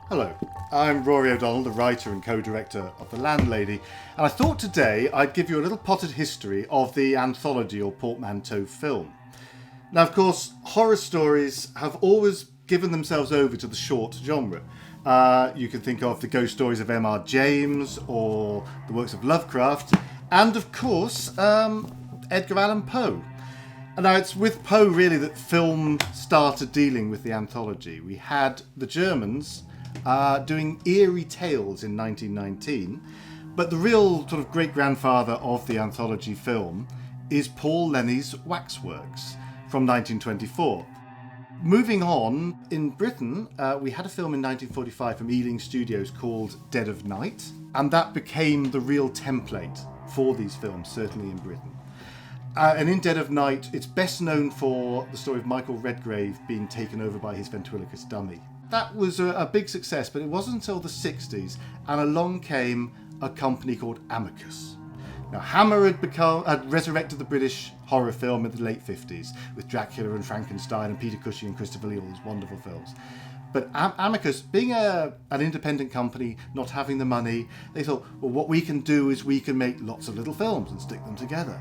Hello, I'm Rory O'Donnell, the writer and co-director of The Landlady, and I thought today I'd give you a little potted history of the anthology or portmanteau film. Now, of course, horror stories have always given themselves over to the short genre. You can think of the ghost stories of M.R. James or the works of Lovecraft, and of course, Edgar Allan Poe. And now it's with Poe really that film started dealing with the anthology. We had the Germans doing Eerie Tales in 1919, but the real sort of great-grandfather of the anthology film is Paul Lenny's Waxworks from 1924. Moving on, in Britain, we had a film in 1945 from Ealing Studios called Dead of Night, and that became the real template for these films, certainly in Britain. And in Dead of Night, it's best known for the story of Michael Redgrave being taken over by his ventriloquist dummy. That was a big success, but it wasn't until the 60s, and along came a company called Amicus. Now, Hammer had resurrected the British horror film in the late 50s with Dracula and Frankenstein and Peter Cushing and Christopher Lee, all these wonderful films. But Amicus, being an independent company, not having the money, they thought, well, what we can do is we can make lots of little films and stick them together.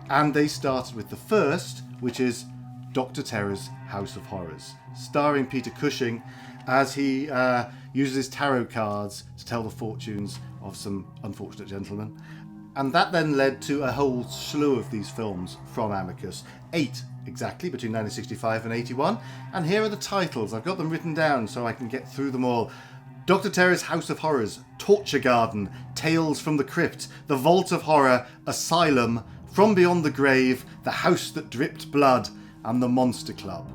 And they started with the first, which is Dr. Terror's House of Horrors, starring Peter Cushing as he uses his tarot cards to tell the fortunes of some unfortunate gentlemen. And that then led to a whole slew of these films from Amicus, 8 exactly, between 1965 and 81. And here are the titles. I've got them written down so I can get through them all. Dr. Terror's House of Horrors, Torture Garden, Tales from the Crypt, The Vault of Horror, Asylum, From Beyond the Grave, The House That Dripped Blood, and The Monster Club.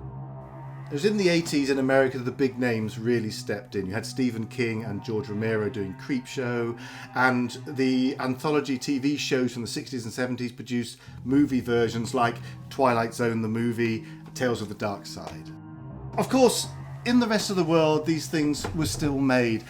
It was in the 80s in America that the big names really stepped in. You had Stephen King and George Romero doing Creepshow, and the anthology TV shows from the 60s and 70s produced movie versions like Twilight Zone the movie, Tales of the Dark Side. Of course, in the rest of the world, these things were still made,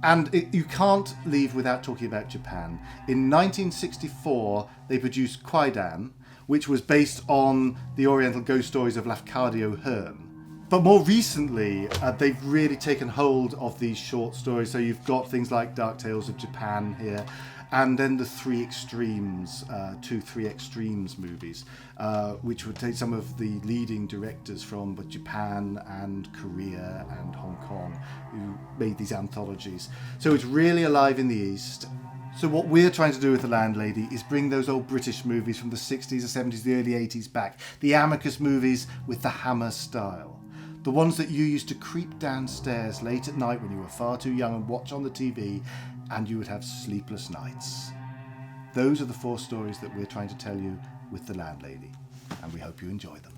and you can't leave without talking about Japan. In 1964, they produced Kwaidan, which was based on the Oriental ghost stories of Lafcadio Hearn. But more recently, they've really taken hold of these short stories. So you've got things like Dark Tales of Japan here, and then the Three Extremes movies, which would take some of the leading directors from both Japan and Korea and Hong Kong who made these anthologies. So it's really alive in the East. So what we're trying to do with The Landlady is bring those old British movies from the 60s, the 70s, the early 80s back. The Amicus movies with the Hammer style. The ones that you used to creep downstairs late at night when you were far too young and watch on the TV, and you would have sleepless nights. Those are the 4 stories that we're trying to tell you with The Landlady, and we hope you enjoy them.